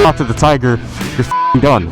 shot to the tiger, you're f***ing done.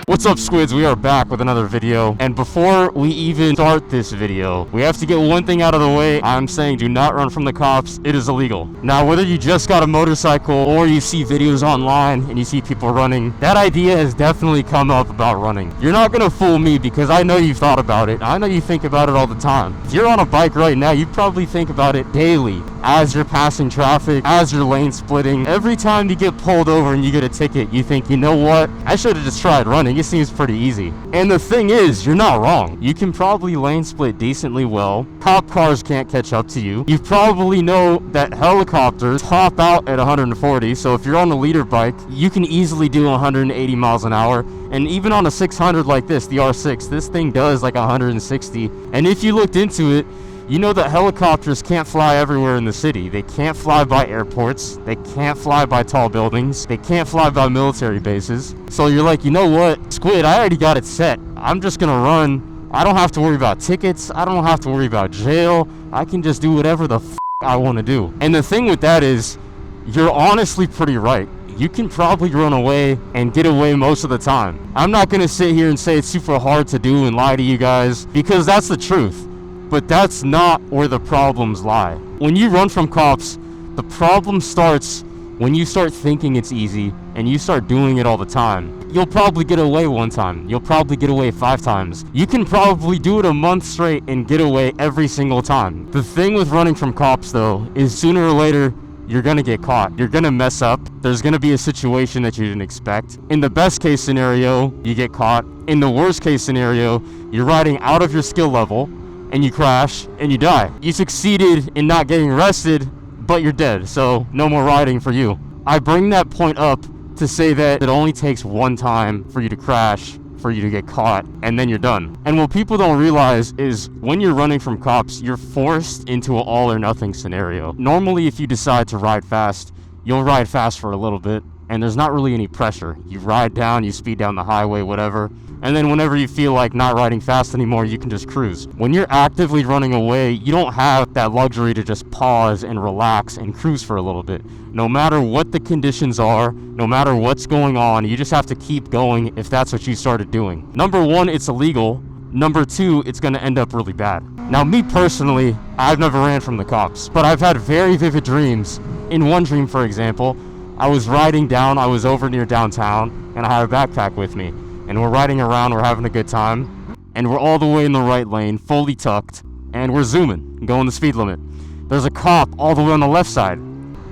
What's up, squids? We are back with another video, and before we even start this video, we have to get one thing out of the way. I'm saying do not run from the cops. It is illegal. Now, whether you just got a motorcycle or you see videos online and you see people running, that idea has definitely come up about running. You're not gonna fool me because I know you've thought about it. I know you think about it all the time. If you're on a bike right now, you probably think about it daily as you're passing traffic, as you're lane splitting. Every time you get pulled over and you get a ticket, you think, you know what? I should have just tried running. It seems pretty easy. And the thing is, you're not wrong. You can probably lane split decently well. Cop cars can't catch up to you. You probably know that helicopters top out at 140, so if you're on a leader bike, you can easily do 180 miles an hour. And even on a 600 like this, the R6, this thing does like 160. And if you looked into it, you know that helicopters can't fly everywhere in the city. They can't fly by airports. They can't fly by tall buildings. They can't fly by military bases. So you're like, you know what? Squid, I already got it set. I'm just gonna run. I don't have to worry about tickets. I don't have to worry about jail. I can just do whatever the f I want to do. And the thing with that is, you're honestly pretty right. You can probably run away and get away most of the time. I'm not gonna sit here and say it's super hard to do and lie to you guys, because that's the truth. But that's not where the problems lie. When you run from cops, the problem starts when you start thinking it's easy and you start doing it all the time. You'll probably get away one time. You'll probably get away 5 times. You can probably do it a month straight and get away every single time. The thing with running from cops, though, is sooner or later, you're gonna get caught. You're gonna mess up. There's gonna be a situation that you didn't expect. In the best case scenario, you get caught. In the worst case scenario, you're riding out of your skill level, and you crash, and you die. You succeeded in not getting arrested, but you're dead, so no more riding for you. I bring that point up to say that it only takes one time for you to crash, for you to get caught, and then you're done. And what people don't realize is when you're running from cops, you're forced into an all or nothing scenario. Normally, if you decide to ride fast, you'll ride fast for a little bit, and there's not really any pressure. You ride down, you speed down the highway, whatever. And then whenever you feel like not riding fast anymore, you can just cruise. When you're actively running away, you don't have that luxury to just pause and relax and cruise for a little bit. No matter what the conditions are, no matter what's going on, you just have to keep going if that's what you started doing. Number one, it's illegal. Number two, it's gonna end up really bad. Now, me personally, I've never ran from the cops, but I've had very vivid dreams. In one dream, for example, I was riding down, I was over near downtown, and I had a backpack with me. And we're riding around, we're having a good time, and we're all the way in the right lane, fully tucked, and we're zooming, going the speed limit. There's a cop all the way on the left side.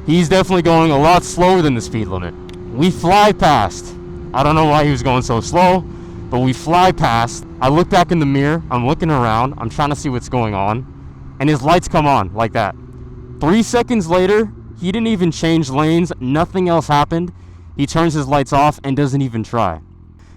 He's definitely going a lot slower than the speed limit. We fly past. I don't know why he was going so slow, but we fly past. I look back in the mirror, I'm looking around, I'm trying to see what's going on, and his lights come on like that. 3 seconds later, he didn't even change lanes, nothing else happened. He turns his lights off and doesn't even try.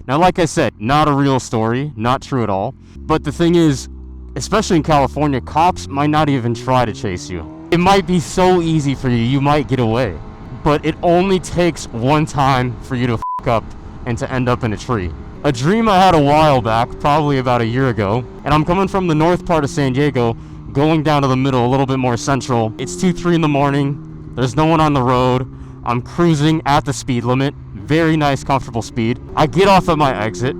Now, like I said, not a real story, not true at all. But the thing is, especially in California, cops might not even try to chase you. It might be so easy for you, you might get away. But it only takes one time for you to f*** up and to end up in a tree. A dream I had a while back, probably about a year ago, and I'm coming from the north part of San Diego, going down to the middle, a little bit more central. It's 2, 3 in the morning, there's no one on the road, I'm cruising at the speed limit. Very nice, comfortable speed. I get off at my exit,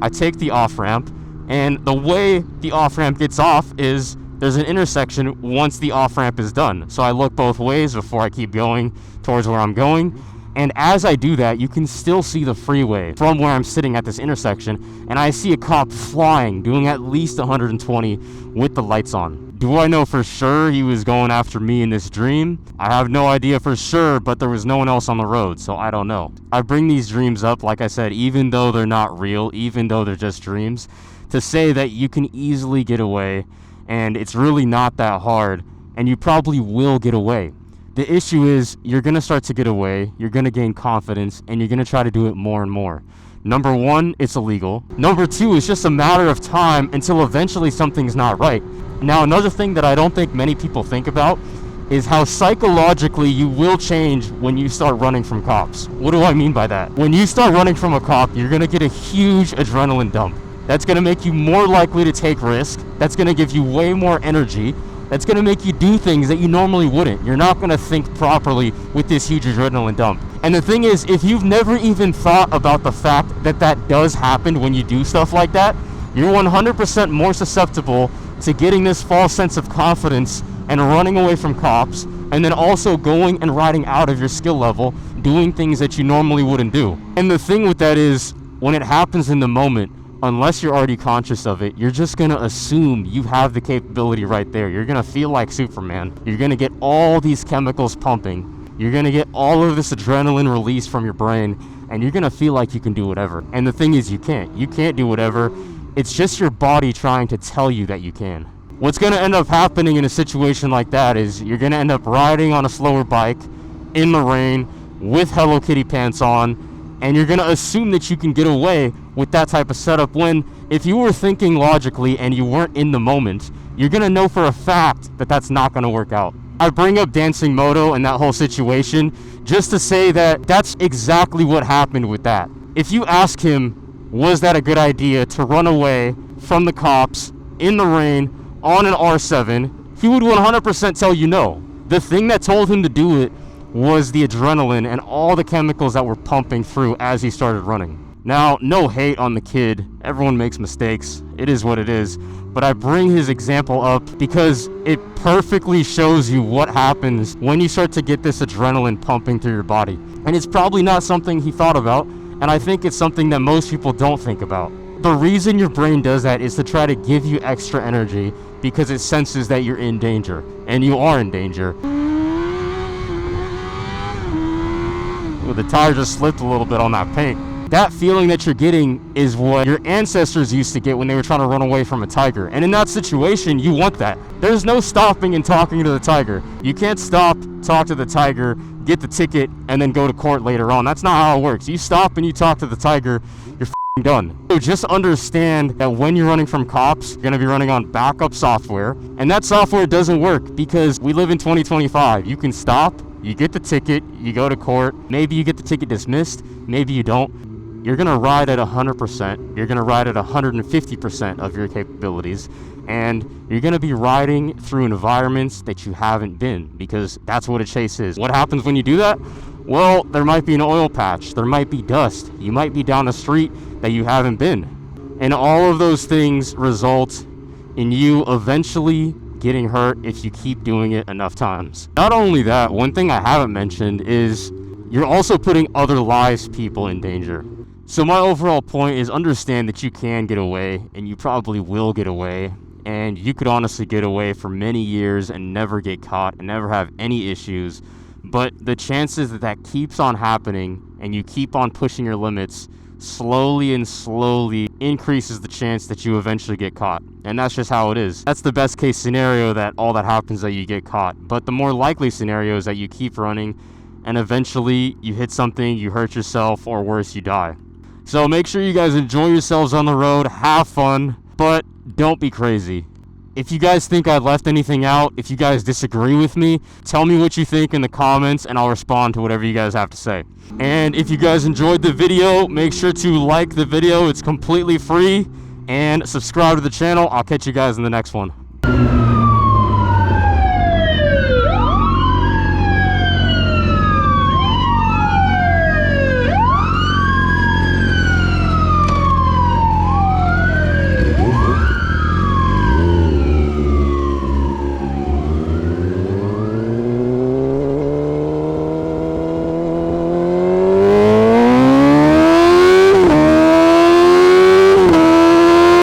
I take the off-ramp, and the way the off-ramp gets off is there's an intersection once the off-ramp is done. So I look both ways before I keep going towards where I'm going. And as I do that, you can still see the freeway from where I'm sitting at this intersection, and I see a cop flying, doing at least 120 with the lights on. Do I know for sure he was going after me in this dream? I have no idea for sure, but there was no one else on the road, so I don't know. I bring these dreams up, like I said, even though they're not real, even though they're just dreams, to say that you can easily get away, and it's really not that hard, and you probably will get away. The issue is you're going to start to get away, you're going to gain confidence, and you're going to try to do it more and more. Number one, it's illegal. Number two, it's just a matter of time until eventually something's not right. Now, another thing that I don't think many people think about is how psychologically you will change when you start running from cops. What do I mean by that? When you start running from a cop, you're going to get a huge adrenaline dump. That's going to make you more likely to take risks. That's going to give you way more energy. That's going to make you do things that you normally wouldn't. You're not going to think properly with this huge adrenaline dump. And the thing is, if you've never even thought about the fact that that does happen when you do stuff like that, you're 100% more susceptible to getting this false sense of confidence and running away from cops, and then also going and riding out of your skill level, doing things that you normally wouldn't do. And the thing with that is, when it happens in the moment, unless you're already conscious of it, you're just gonna assume you have the capability right there. You're gonna feel like Superman. You're gonna get all these chemicals pumping. You're gonna get all of this adrenaline released from your brain, and you're gonna feel like you can do whatever. And the thing is, you can't. You can't do whatever. It's just your body trying to tell you that you can. What's gonna end up happening in a situation like that is you're gonna end up riding on a slower bike in the rain with Hello Kitty pants on, and you're gonna assume that you can get away with that type of setup when, if you were thinking logically and you weren't in the moment, you're gonna know for a fact that that's not gonna work out. I bring up Dancing Moto and that whole situation just to say that that's exactly what happened with that. If you ask him, was that a good idea to run away from the cops in the rain on an R7, he would 100% tell you no. The thing that told him to do it was the adrenaline and all the chemicals that were pumping through as he started running. Now, no hate on the kid. Everyone makes mistakes. It is what it is. But I bring his example up because it perfectly shows you what happens when you start to get this adrenaline pumping through your body. And it's probably not something he thought about, and I think it's something that most people don't think about. The reason your brain does that is to try to give you extra energy because it senses that you're in danger, and you are in danger. Well, the tire just slipped a little bit on that paint. That feeling that you're getting is what your ancestors used to get when they were trying to run away from a tiger. And in that situation, you want that. There's no stopping and talking to the tiger. You can't stop, talk to the tiger, get the ticket, and then go to court later on. That's not how it works. You stop and you talk to the tiger, you're f***ing done. So just understand that when you're running from cops, you're gonna be running on backup software. And that software doesn't work because we live in 2025. You can stop, you get the ticket, you go to court, maybe you get the ticket dismissed, maybe you don't. You're gonna ride at 100%, you're gonna ride at 150% of your capabilities, and you're gonna be riding through environments that you haven't been, because that's what a chase is. What happens when you do that? Well, there might be an oil patch, there might be dust, you might be down a street that you haven't been. And all of those things result in you eventually getting hurt if you keep doing it enough times. Not only that, one thing I haven't mentioned is you're also putting other lives, people in danger. So my overall point is understand that you can get away, and you probably will get away, and you could honestly get away for many years and never get caught and never have any issues. But the chances that that keeps on happening and you keep on pushing your limits slowly and slowly increases the chance that you eventually get caught. And that's just how it is. That's the best case scenario, that all that happens that you get caught. But the more likely scenario is that you keep running and eventually you hit something, you hurt yourself, or worse, you die. So make sure you guys enjoy yourselves on the road, have fun, but don't be crazy. If you guys think I left anything out, if you guys disagree with me, tell me what you think in the comments and I'll respond to whatever you guys have to say. And if you guys enjoyed the video, make sure to like the video. It's completely free. And subscribe to the channel. I'll catch you guys in the next one.